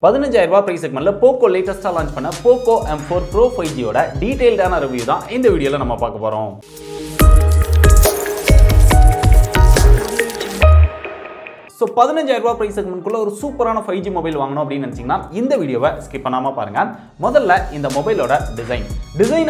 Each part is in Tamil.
$15,000 பிரைஸ் செக்மெண்ட்ல Poco லேட்டஸ்டா லான்ச் பண்ண Poco M4 Pro 5G ஓட டீடைல்டான ரிவ்யூ தான் இந்த வீடியோல நம்ம பார்க்க போறோம். ஸோ $15,000 பிரைஸ் செக்மெண்ட்குள்ள ஒரு சூப்பரான 5G மொபைல் வாங்கணும் அப்படின்னு நினச்சிங்கன்னா இந்த வீடியோவை ஸ்கிப் பண்ணாமல் பாருங்கள். முதல்ல இந்த மொபைலோட டிசைன்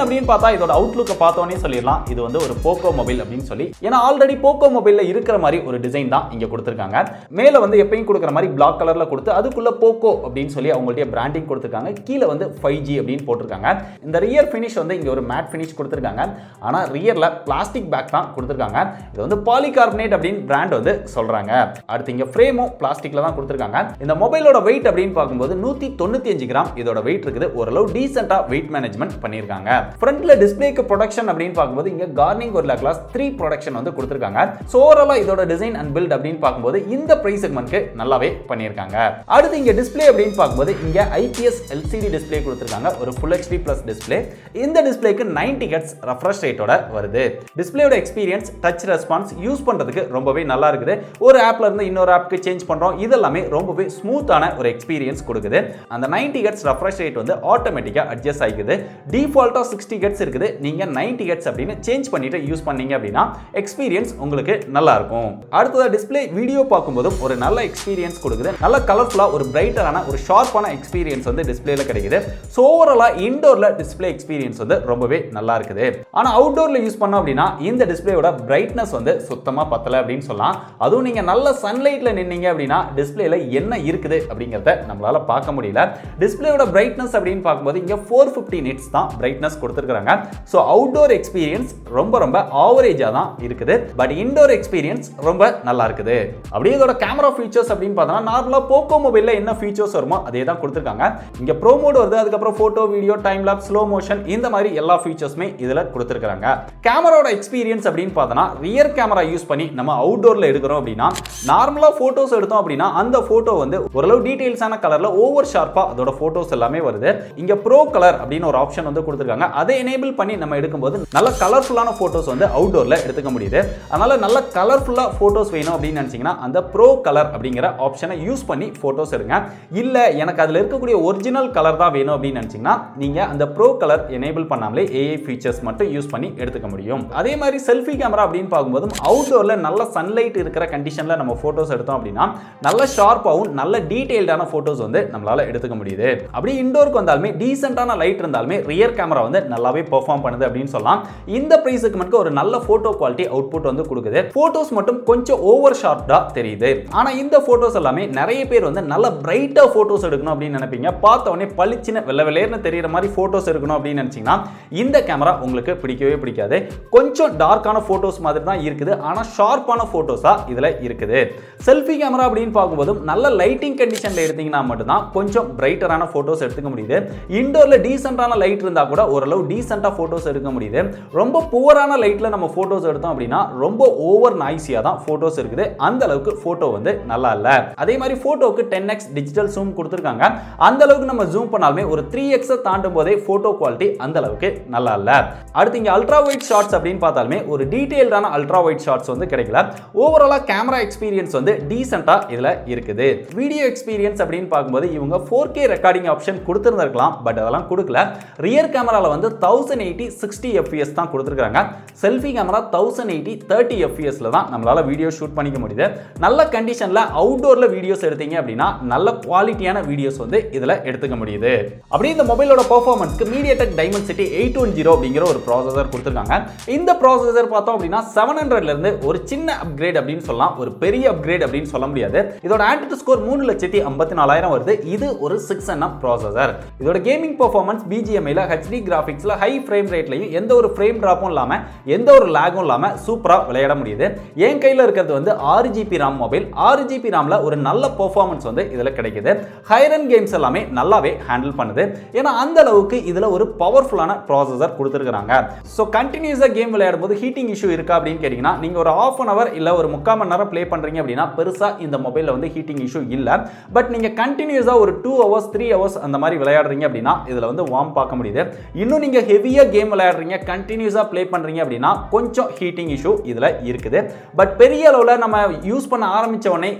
அப்படின்னு பார்த்தா இதோட அவுட்லுக்கை பார்த்தோன்னே சொல்லிடலாம் இது வந்து ஒரு போக்கோ மொபைல் அப்படின்னு சொல்லி. ஏன்னா ஆல்ரெடி போக்கோ மொபைலில் இருக்கிற மாதிரி ஒரு டிசைன் தான் இங்கே கொடுத்துருக்காங்க. மேலே வந்து எப்பயும் கொடுக்குற மாதிரி பிளாக் கலரில் கொடுத்து அதுக்குள்ள போக்கோ அப்படின்னு சொல்லி அவங்களுடைய பிராண்டிங் கொடுத்துருக்காங்க. கீழே வந்து 5G அப்படின்னு போட்டிருக்காங்க. இந்த ரியர் ஃபினிஷ் வந்து இங்கே ஒரு மேட் ஃபினிஷ் கொடுத்துருக்காங்க. ஆனால் ரியரில் பிளாஸ்டிக் பேக் தான் கொடுத்துருக்காங்க. இது வந்து பாலிகார்பனேட் அப்படின்னு பிராண்ட் வந்து சொல்கிறாங்க. அடுத்து இங்க ஃப்ரேமும் பிளாஸ்டிக்ல தான் கொடுத்திருக்காங்க. இந்த மொபைலோட வெயிட் அப்படின்னு பார்க்கும்போது 195 கிராம் இதோட வெயிட் இருக்குது. ஓரளவு டீசென்ட்டா வெயிட் மேனேஜ்மென்ட் பண்ணிருக்காங்க. ஃப்ரண்ட்ல டிஸ்ப்ளேக்கு ப்ரொடக்ஷன் அப்படின்னு பார்க்கும்போது இங்க கார்னிங் Gorilla Glass 3 ப்ரொடக்ஷன் வந்து கொடுத்திருக்காங்க. சோ ஓவராலா இதோட டிசைன் அண்ட் பில்ட் அப்படின்னு பார்க்கும்போது இந்த பிரைஸ் செக்மெண்ட்க்கு நல்லாவே பண்ணிருக்காங்க. அடுத்து இங்க டிஸ்ப்ளே அப்படின்னு பார்க்கும்போது இங்க IPS LCD டிஸ்ப்ளே கொடுத்திருக்காங்க. ஒரு Full HD Plus டிஸ்ப்ளே. இந்த டிஸ்ப்ளேக்கு 90 Hz ரெஃப்ரெஷ் ரேட்டோட வருது. டிஸ்ப்ளேயோட எக்ஸ்பீரியன்ஸ் டச் ரெஸ்பான்ஸ் யூஸ் பண்றதுக்கு ரொம்பவே நல்லா இருக்குது. ஒரு ஆப்ல இருந்து இன்னொரு ஆப்க்கு சேஞ்ச் பண்றோம். இதெல்லாமே ரொம்பவே ஸ்மூத்தான ஒரு எக்ஸ்பீரியன்ஸ் கொடுக்குது. அந்த 90 Hz ரெஃப்ரெஷ் ரேட் வந்து ஆட்டோமேட்டிக்கா அட்ஜஸ்ட் ஆகிக்குது. டிஃபால்ட்டா 60 Hz இருக்குது. நீங்க 90 Hz அப்படின்னு சேஞ்ச் பண்ணிட்டு யூஸ் பண்ணீங்க அப்படின்னா எக்ஸ்பீரியன்ஸ் உங்களுக்கு நல்லா இருக்கும். அடுத்ததா டிஸ்ப்ளே வீடியோ பார்க்கும்போது ஒரு நல்ல எக்ஸ்பீரியன்ஸ் கொடுக்குது. நல்ல கலர்ஃபுல்லா ஒரு பிரைட்டரான ஒரு ஷார்ப்பான எக்ஸ்பீரியன்ஸ் வந்து டிஸ்ப்ளேல கிடைக்குது. சோ ஓவராலா இன்டோர்ல டிஸ்ப்ளே எக்ஸ்பீரியன்ஸ் வந்து ரொம்பவே நல்லா இருக்குது. ஆனா அவுட்டோர்ல யூஸ் பண்ணோம் அப்படின்னா இந்த டிஸ்ப்ளேயோட பிரைட்னஸ் வந்து சுத்தமா பத்தல அப்படின்னு சொல்லலாம். அதுவும் நீங்க நல்ல சன்லைட்ல நின்னீங்க அப்படினா டிஸ்ப்ளேல என்ன இருக்குது அப்படிங்கறத நம்மளால பார்க்க முடியல. டிஸ்ப்ளேயோட பிரைட்னஸ் அப்படின்னு பார்க்கும்போது இங்க 450 nits தான் பிரைட்னஸ் கொடுத்திருக்காங்க. சோ அவுட்டோர் எக்ஸ்பீரியன்ஸ் ரொம்ப ஆவரேஜா தான் இருக்குது. பட் இன்டோர் எக்ஸ்பீரியன்ஸ் ரொம்ப நல்லா இருக்குது. அப்படியே இதோட கேமரா ஃபீச்சர்ஸ் அப்படின்னு பார்த்தா நார்மலா போக்கோ மொபைல்ல என்ன ஃபீச்சர்ஸ் வருமோ அதே தான் கொடுத்திருக்காங்க. இங்க ப்ரோ மோட் வருது. அதுக்கு அப்புறம் photo video time lapse slow motion இந்த மாதிரி எல்லா ஃபீச்சர்ஸ்மே இதுல கொடுத்திருக்காங்க. கேமராவோட எக்ஸ்பீரியன்ஸ் அப்படின்னு பார்த்தா ரியர் கேமரா யூஸ் பண்ணி நம்ம அவுட்டோர்ல எடுக்கிறோம் அப்படின்னா நார்மலா போட்டோஸ் எடுத்தோம் அப்படின்னா அந்த போட்டோ வந்து ஓரளவு டீடைல்ஸான கலர்ல ஓவர் ஷார்ப்பா அதோட போட்டோஸ் எல்லாமே வருது. இங்க ப்ரோ கலர் அப்படின்னு ஒரு ஆப்ஷன் வந்து கொடுத்திருக்காங்க. அதை எனேபிள் பண்ணி நம்ம எடுக்கும்போது நல்ல கலர்ஃபுல்லான போட்டோஸ் வந்து அவுட்டோர்ல எடுத்துக்க முடியுது. அதனால நல்ல கலர்ஃபுல்லா போட்டோஸ் வேணும் அப்படின்னு நினைச்சீங்கன்னா அந்த ப்ரோ கலர் அப்படிங்கிற ஆப்ஷனை யூஸ் பண்ணி போட்டோஸ் எடுங்க. இல்ல எனக்கு அதுல இருக்கக்கூடிய ஒரிஜினல் கலர் தான் வேணும் அப்படின்னு நினைச்சீங்கன்னா நீங்க அந்த ப்ரோ கலர் எனேபிள் பண்ணாமலே AI ஃபீச்சர்ஸ் மட்டும் யூஸ் பண்ணி எடுத்துக்க முடியும். அதே மாதிரி செல்ஃபி கேமரா அப்படின்னு பார்க்கும்போது அவுட்டோர்ல நல்ல சன்லைட் இருக்கிற கண்டிஷன்ல நம்ம போட்டோஸ் எடுத்தோம் அப்படின்னா நல்ல ஷார்ப்பாவும் நல்ல டீடைல்டான போட்டோஸ் வந்து நம்மளால எடுத்துக்க முடியுது. அப்படி இன்டோருக்கு வந்தாலுமே டீசென்ட்டான லைட் இருந்தாலுமே ரியர் கேமரா வந்து நல்லாவே பெர்ஃபார்ம் பண்ணுது அப்படின்னு சொல்லலாம். இந்த பிரைஸ் செக்மெண்ட்க்கு ஒரு நல்ல போட்டோ குவாலிட்டி அவுட்புட் வந்து கொடுக்குது. போட்டோஸ் மட்டும் கொஞ்சம் ஓவர் ஷார்ப்டா தெரியுது. ஆனா இந்த போட்டோஸ் எல்லாமே நிறைய பேர் வந்து நல்ல பிரைட்டா போட்டோஸ் எடுக்கணும் அப்படின்னு நினைப்பீங்க. பார்த்த உடனே பளிச்சுன்னு வெள்ளை தெரியுற மாதிரி போட்டோஸ் எடுக்கணும் அப்படின்னு நினைச்சீங்கன்னா இந்த கேமரா உங்களுக்கு பிடிக்கவே பிடிக்காது. கொஞ்சம் டார்க்கான போட்டோஸ் மாதிரி தான் இருக்குது. ஆனா ஷார்ப்பான போட்டோஸா இதுல இருக்குது. செல்ஃபி கேமரா அப்படின்னு பார்க்கும்போது நல்ல லைட்டிங் கண்டிஷன்ல எடுத்தீங்கன்னா மட்டும் தான் கொஞ்சம் பிரைட்டரான போட்டோஸ் எடுத்துக்க முடியுது. இன்டோர்ல டீசென்ட்டான லைட் இருந்தா கூட ஓரளவு டீசென்ட்டா போட்டோஸ் எடுக்க முடியுது. ரொம்ப புவரான லைட்ல நம்ம போட்டோஸ் எடுத்தோம் அப்படின்னா ரொம்ப ஓவர் நாய்ஸியா தான் போட்டோஸ் இருக்குது. அந்த அளவுக்கு போட்டோ வந்து நல்லா இல்ல. அதே மாதிரி போட்டோக்கு 10x டிஜிட்டல் ஜூம் கொடுத்திருக்காங்க. அந்த அளவுக்கு நம்ம ஜூம் பண்ணாலுமே ஒரு 3x தாண்டும் போதே போட்டோ குவாலிட்டி அந்த அளவுக்கு நல்லா இல்ல. அடுத்து இங்க அல்ட்ரா வைட் ஷாட்ஸ் அப்படின்னு பார்த்தாலுமே ஒரு டீடைல்டான அல்ட்ரா வைட் ஷாட்ஸ் வந்து கிடைக்கல. ஓவராலா கேமரா எக்ஸ்பீரியன்ஸ் வந்து டீசென்ட்டா இதுல இருக்குது. வீடியோ எக்ஸ்பீரியன்ஸ் அப்படின்னு பார்க்கும்போது இவங்க 4K ரெக்கார்டிங் ஆப்ஷன் கொடுத்திருந்திருக்கலாம். பட் அதெல்லாம் கொடுக்கல. ரியர் கேமரால வந்து 1080 60 fps தான் கொடுத்திருக்காங்க. செல்ஃபி கேமரா 1080 30 fpsல தான் நம்மளால வீடியோ ஷூட் பண்ணிக்க முடியுது. நல்ல கண்டிஷன்ல அவுட்டோர்ல வீடியோஸ் எடுத்தீங்க அப்படின்னா நல்ல குவாலிட்டியான வீடியோஸ் வந்து இதுல எடுத்துக்க முடியுது. அப்படி இந்த மொபைலோட பெர்ஃபார்மன்ஸ்க்கு MediaTek Dimensity 810 அப்படிங்கிற ஒரு ப்ராசஸர் கொடுத்திருக்காங்க. இந்த ப்ராசஸர் பார்த்தோம் அப்படின்னா 700ல இருந்து ஒரு சின்ன அப்கிரேட் அப்படின்னு சொல்லலாம். ஒரு பெரிய அப்கிரேட் அப்படின்னு சொல்ல முடியாது. இதோட ஆன்டிட்டி ஸ்கோர் 3,54,000 வருது. இது ஒரு 6nm ப்ராசஸர். இதோட கேமிங் பெர்ஃபார்மன்ஸ் BGMIல HD கிராபிக்ஸ்ல ஹை ஃப்ரேம் ரேட்லயும் எந்த ஒரு ஃப்ரேம் டிராப்பும் இல்லாம எந்த ஒரு லாகும் இல்லாம சூப்பரா விளையாட முடியுது. என் கையில இருக்கிறது வந்து 6GB RAM மொபைல். 6GB RAMல ஒரு நல்ல பெர்ஃபார்மன்ஸ் வந்து இதுல கிடைக்குது. ஹையர் எண்ட் கேம்ஸ் எல்லாமே நல்லாவே ஹேண்டில் பண்ணுது. ஏன்னா அந்த அளவுக்கு இதுல ஒரு பவர்ஃபுல்லான ப்ராசஸர் கொடுத்திருக்காங்க. சோ கண்டினியூஸா கேம் விளையாடும் போது ஹீட்டிங் இஷ்யூ இருக்கா அப்படின்னு கேட்டீங்கன்னா நீங்க ஒரு half an hour இல்ல ஒரு 3/4 மணி நேரம் ப்ளே பண்றீங்க அப்படின்னா பெருசா இந்த மொபைல்ல வந்து ஹீட்டிங் இஷ்யூ இல்ல. பட் நீங்க கண்டினியூஸா ஒரு 2 hours 3 hours அந்த மாதிரி விளையாடுறீங்க அப்படின்னா இதுல வந்து வார்ம் பார்க்க முடியுது. இன்னும் நீங்க ஹெவியா கேம் விளையாடுறீங்க, கண்டினியூஸா ப்ளே பண்றீங்க அப்படின்னா கொஞ்சம் ஹீட்டிங் இஷ்யூ இதுல இருக்குது. பட் பெரிய அளவுல நம்ம யூஸ் பண்ண ஆரம்பிச்ச உடனே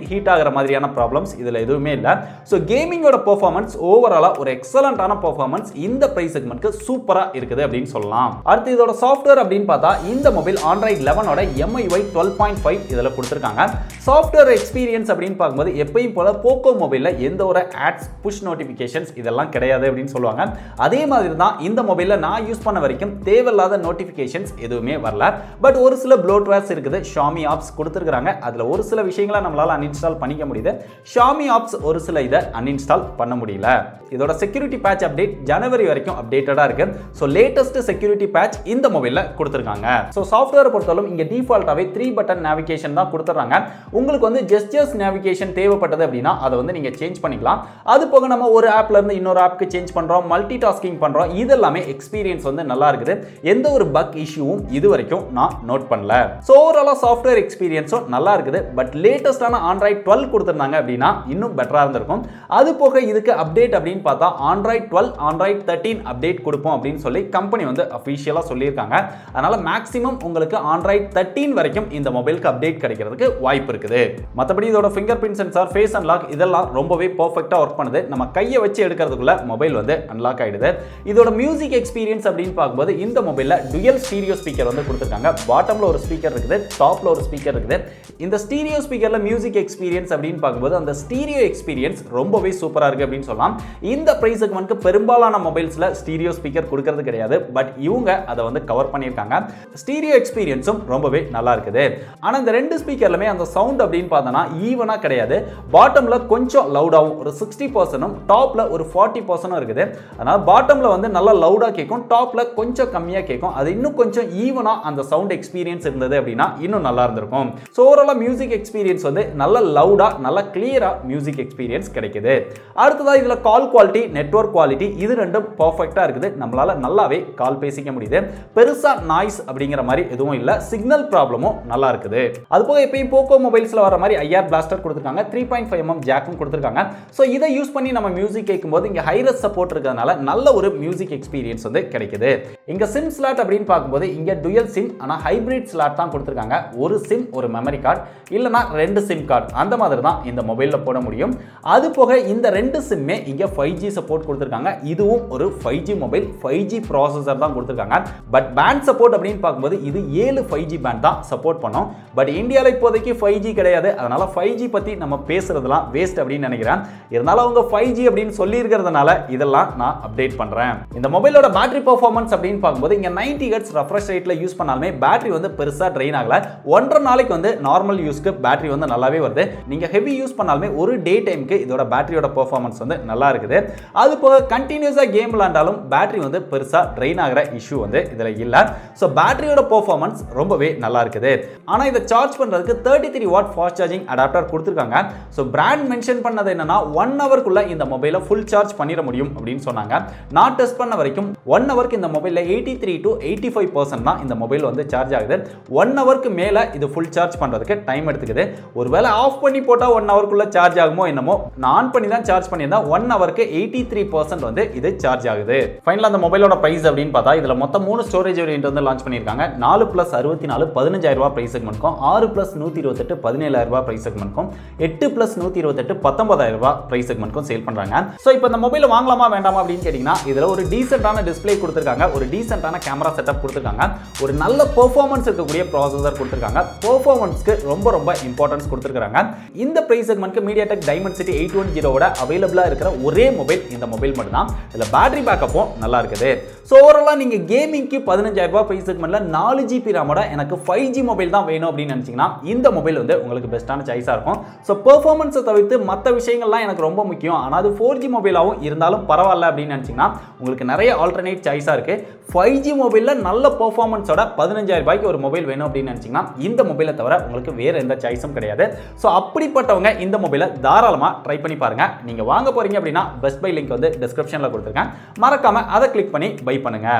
ஹீட் ஆகிற மாதிரியான ப்ராப்ளம்ஸ் இதுல எதுவுமே இல்ல. ஸோ கேமிங்கோட பெர்ஃபார்மன்ஸ் ஓவராலா ஒரு எக்ஸலண்டான பெர்ஃபார்மன்ஸ் இந்த பிரைஸ் செக்மெண்ட்க்கு சூப்பரா இருக்குது அப்படின்னு சொல்லலாம். அடுத்து இதோட சாஃப்ட்வேர் அப்படின்னு பார்த்தா இந்த மொபைல் Android 11ஓட MIUI 12.5 இதுல கொடுத்திருக்காங்க. சாஃப்ட்வேர் எக்ஸ்பீரியன்ஸ் அப்படின்னு பார்க்கும்போது எப்பயும் போல போக்கோ மொபைல்ல எந்த ஒரு ஆட்ஸ் புஷ் நோட்டிஃபிகேஷன்ஸ் இதெல்லாம் கிடையாது அப்படின்னு சொல்லுவாங்க. அதே மாதிரி தான் இந்த மொபைல்ல நான் யூஸ் பண்ண வரைக்கும் தேவையில்லாத நோட்டிஃபிகேஷன்ஸ் எதுவுமே வரல. பட் ஒரு சில ப்ளோட்வேர்ஸ் இருக்குது, ஷாமி ஆப்ஸ் கொடுத்திருக்காங்க. அதுல ஒரு சில விஷயங்களை நம்மளால அன்இன்ஸ்டால் பண்ணிக்க முடியுது. ஷாமி ஆப்ஸ் ஒரு சில இதை அன்இன்ஸ்டால் பண்ண முடியல. இதோட செக்யூரிட்டி பேட்ச் அப்டேட் ஜனவரி வரைக்கும் அப்டேட்டடா இருக்கு. ஸோ லேட்டஸ்ட் செக்யூரிட்டி பேட்ச் இந்த மொபைல்ல கொடுத்திருக்காங்க. ஸோ சாஃப்ட்வேர் பொறுத்தவரை இங்க டிஃபால்ட்டாவே 3 பட்டன் நேவிகேஷன் தான் கொடுத்துறாங்க. உங்களுக்கு வந்து ஜெஸ்டர்ஸ் நேவிகேஷன் தேவைப்பட்டது அப்படின்னா அதை வந்து நீங்க சேஞ்ச் பண்ணிக்கலாம். அது போக நம்ம ஒரு ஆப்ல இருந்து இன்னொரு ஆப்க்கு சேஞ்ச் பண்றோம், மல்டி டாஸ்கிங் பண்றோம். இதெல்லாமே எக்ஸ்பீரியன்ஸ் வந்து நல்லா இருக்குது. எந்த ஒரு பக் இஷ்யூவும் இது வரைக்கும் நான் நோட் பண்ணல. ஸோ ஓவராலா சாஃப்ட்வேர் எக்ஸ்பீரியன்ஸும் நல்லா இருக்குது. பட் லேட்டஸ்டான Android 12 கொடுத்திருந்தாங்க அப்படின்னா இன்னும் பெட்டரா இருந்திருக்கும். அது போக இதுக்கு அப்டேட் அப்படின்னு பார்த்தா Android 12 Android 13 அப்டேட் கொடுப்போம் அப்படின்னு சொல்லி கம்பெனி வந்து அஃபிஷியலா சொல்லியிருக்காங்க. அதனால மேக்ஸிமம் உங்களுக்கு Android 13 வரைக்கும் இந்த மொபைலுக்கு அப்டேட் கிடைக்கிறதுக்கு வாய்ப்பு இருக்குது. மற்றபடி இதோட finger print sensor, face unlock இதெல்லாம் ரொம்பவே பெர்ஃபெக்ட்டா ஒர்க் பண்ணுது. நம்ம கையை வச்சு எடுக்கிறதுக்குள்ள மொபைல் வந்து அன்லாக் ஆயிடுது. இதோட மியூசிக் எக்ஸ்பீரியன்ஸ் அப்படின்னு பார்க்கும்போது இந்த மொபைல்ல டுயல் ஸ்டீரியோ ஸ்பீக்கர் வந்து கொடுத்திருக்காங்க. பாட்டம்ல ஒரு ஸ்பீக்கர் இருக்குது, டாப்ல ஒரு ஸ்பீக்கர் இருக்குது. இந்த ஸ்டீரியோ ஸ்பீக்கர்ல மியூசிக் எக்ஸ்பீரியன்ஸ் அப்படின்னு பார்க்கும்போது அந்த ஸ்டீரியோ எக்ஸ்பீரியன்ஸ் ரொம்பவே சூப்பரா இருக்கு அப்படின்னு சொல்லலாம். இந்த பிரைஸ் செக்மெண்ட்க்கு பெரும்பாலான மொபைல்ஸ்ல ஸ்டீரியோ ஸ்பீக்கர் கொடுக்கிறது கிடையாது. பட் இவங்க அதை வந்து கவர் பண்ணியிருக்காங்க. ஸ்டீரியோ எக்ஸ்பீரியன்ஸும் ரொம்பவே நல்லா இருக்குது. ஆனா இந்த ரெண்டு ஸ்பீக்கர்லுமே அந்த சவுண்ட் அப்படின்னு பார்த்தோம்னா ஈவனா கிடையாது. பாட்டம்ல கொஞ்சம் லவுடாவும் ஒரு 60%, டாப்ல ஒரு 40% இருக்குது. அதனால பாட்டம்ல வந்து நல்லா லவுடா கேட்கும், டாப்ல கொஞ்சம் கம்மியா கேட்கும். அது இன்னும் கொஞ்சம் ஈவனா அந்த சவுண்ட் எக்ஸ்பீரியன்ஸ் இருந்தது அப்படின்னா இன்னும் நல்லா இருந்திருக்கும். ஸோ ஓவராலா மியூசிக் எக்ஸ்பீரியன்ஸ் வந்து நல்ல லவுடா நல்ல கிளியரா மியூசிக் எக்ஸ்பீரியன்ஸ் கிடைக்குது. அடுத்ததா இதுல கால் குவாலிட்டி, நெட்வொர்க் குவாலிட்டி இது ரெண்டும் பர்ஃபெக்ட்டா இருக்குது. நம்மளால நல்லாவே கால் பேசிக்க முடியுது. பெருசா நாய்ஸ் அப்படிங்கிற மாதிரி எதுவும் இல்ல. சிக்னல் ப்ராப்ளமும் நல்லா இருக்குது. அது போக எப்பயும் போக்கோ மொபைல்ஸ்ல வர மாதிரி IR பிளாஸ்டர் கொடுத்திருக்காங்க. 3.5mm ஜாக்கும் கொடுத்திருக்காங்க. சோ இதை யூஸ் பண்ணி நம்ம மியூசிக் கேட்கும்போது இங்க ஹைரஸ் சப்போர்ட் இருக்கிறதுனால நல்ல ஒரு மியூசிக் எக்ஸ்பீரியன்ஸ் வந்து கிடைக்குது. இங்க சிம் ஸ்லாட் அப்படின்னு பார்க்கும்போது இங்க டுயல் சிம் ஆனா ஹைபிரிட் ஸ்லாட் தான் கொடுத்திருக்காங்க. ஒரு சிம் ஒரு மெமரி கார்டு இல்லனா 2 சிம் கார்டு அந்த மாதிரி தான் இந்த மொபைல்ல போட முடியும். அது போக இந்த 2 சிம்மே இங்க 5G சப்போர்ட் கொடுத்திருக்காங்க. இதுவும் ஒரு 5G மொபைல், 5G ப்ராசஸர் தான் கொடுத்திருக்காங்க. பட் பேண்ட் சப்போர்ட் அப்படின்னு பார்க்கும்போது இது 7 5G பேண்ட் தான் சப்போர்ட் பண்ணும். பட் இந்தியால இப்போதைக்கு 5G கிடையாது. அதனால 5G பத்தி நம்ம பேசுறதெல்லாம் வேஸ்ட் அப்படின்னு நினைக்கிறேன். இருந்தாலும் அவங்க 5G அப்படின்னு சொல்லி இருக்கிறதுனால இதெல்லாம் நான் அப்டேட் பண்றேன். இந்த மொபைலோட பேட்டரி பெர்ஃபார்மன்ஸ் அப்படின்னு பார்க்கும்போது இங்க 90 Hz ரெஃப்ரெஷ் ரேட்ல யூஸ் பண்ணாலுமே பேட்டரி வந்து பெருசா ட்ரெயின் ஆகல. 1.5 நாளைக்கு வந்து நார்மல் யூஸ்க்கு பேட்டரி வந்து நல்லாவே வருது. நீங்க ஹெவி யூஸ் பண்ணாலுமே ஒரு டே டைம்க்கு இதோட பேட்டரியோட பெர்ஃபார்மன்ஸ் வந்து நல்லா இருக்குது. அது போக கண்டினியூஸா கேம் விளையாண்டாலும் பேட்டரி வந்து பெருசா ட்ரெயின் ஆகிற இஷ்யூ வந்து இதுல இல்ல. சோ பேட்டரியோட பெர்ஃபார்மன்ஸ் ரொம்பவே நல்லா இருக்குது. ஆனா இதை சார்ஜ் பண்றதுக்கு 33 வாட் ஃபாஸ்ட் சார்ஜிங் அடாப்டர் கொடுத்திருக்காங்க. சோ பிராண்ட் மென்ஷன் பண்ணது என்னன்னா 1 ஹவர்க்குள்ள இந்த மொபைலை ஃபுல் சார்ஜ் பண்ணிட முடியும் அப்படின்னு சொன்னாங்க. நான் டெஸ்ட் பண்ண வரைக்கும் 1 ஹவருக்கு இந்த மொபைல்ல 83 to 85% தான் இந்த மொபைல் வந்து சார்ஜ் ஆகுது. 1 ஹவருக்கு மேல இது ஃபுல் சார்ஜ் பண்றதுக்கு டைம் எடுத்துக்குது. ஒருவேளை ஆஃப் பண்ணி போட்டா 1 ஹவர்க்குள்ள சார்ஜ் ஆகுமோ என்னமோ. நான் ஆன் பண்ணி தான் சார்ஜ் பண்ணியிருந்தா 1 ஹவருக்கு 83% வந்து இது சார்ஜ் ஆகுது. ஃபைனலா அந்த மொபைலோட பிரைஸ் அப்படின்னு பார்த்தா இதுல மொத்தம் 3 ஸ்டோரேஜ் வேரியன்ட் வந்து லான்ச் பண்ணிருக்காங்க. 4+64 15000 ரூபாய் பிரைஸ் செக்மெண்ட்க்கும், 6+128 17000 ரூபாய் பிரைஸ் செக்மெண்ட்க்கும், 8+128 19000 ரூபாய் பிரைஸ் செக்மெண்ட்க்கும் சேல் பண்றாங்க. சோ இப்போ இந்த மொபைல் வாங்கலாமா வேண்டாமா அப்படின்னு கேட்டீங்கன்னா இதுல ஒரு டீசென்ட்டான டிஸ்ப்ளே கொடுத்திருக்காங்க, ஒரு டீசென்ட்டான கேமரா செட்டப் கொடுத்திருக்காங்க, ஒரு நல்ல பெர்ஃபார்மன்ஸ் இருக்கக்கூடிய ப்ராசஸர் கொடுத்திருக்காங்க. பெர்ஃபார்மன்ஸ்க்கு ரொம்ப ரொம்ப இம்பார்ட்டன்ஸ் கொடுத்திருக்காங்க. இந்த பிரைஸ் செக்மெண்ட்க்கு MediaTek Dimensity 810 ஓட அவைலபிளா இருக்கிற ஒரே மொபைல் இந்த மொபைல் மட்டும் தான். இதுல பேட்டரி பேக்கப்பும் நல்லா இருக்குது. சோ ஓவராலா நீங்க கேமிங்க்கு 15000 ரூபாய் பிரைஸ் செக்மெண்ட்ல 4GB RAM-ஓட எனக்கு 5G மொபைல் தான் வேணும் அப்படின்னு நினைச்சீங்கன்னா இந்த மொபைல் வந்து உங்களுக்கு பெஸ்டான சாய்ஸா இருக்கும். சோ பெர்ஃபார்மன்ஸை தவிர்த்து மற்ற விஷயங்கள்லாம் எனக்கு ரொம்ப முக்கியம், ஆனா அது 4G மொபைலாவும் இருந்தாலும் பரவாயில்ல அப்படின்னு நினைச்சீங்கன்னா உங்களுக்கு நிறைய ஆல்டர்னேட் சாய்ஸா இருக்கு. 5G மொபைல்ல நல்ல பெர்ஃபார்மன்ஸோட 15000 ரூபாய்க்கு ஒரு மொபைல் வேணும் அப்படின்னு நினைச்சீங்கன்னா இந்த மொபைலை தவிர உங்களுக்கு வேற எந்த சாய்ஸும் கிடையாது. சோ அப்படிப்பட்டவங்க இந்த மொபைலை தாராளமா ட்ரை பண்ணி பாருங்க. நீங்க வாங்க போறீங்க அப்படின்னா பெஸ்ட் பை லிங்க் வந்து டிஸ்கிரிப்ஷன்ல கொடுத்திருக்கேன். மறக்காம அதை கிளிக் பண்ணி பை பண்ணுங்க.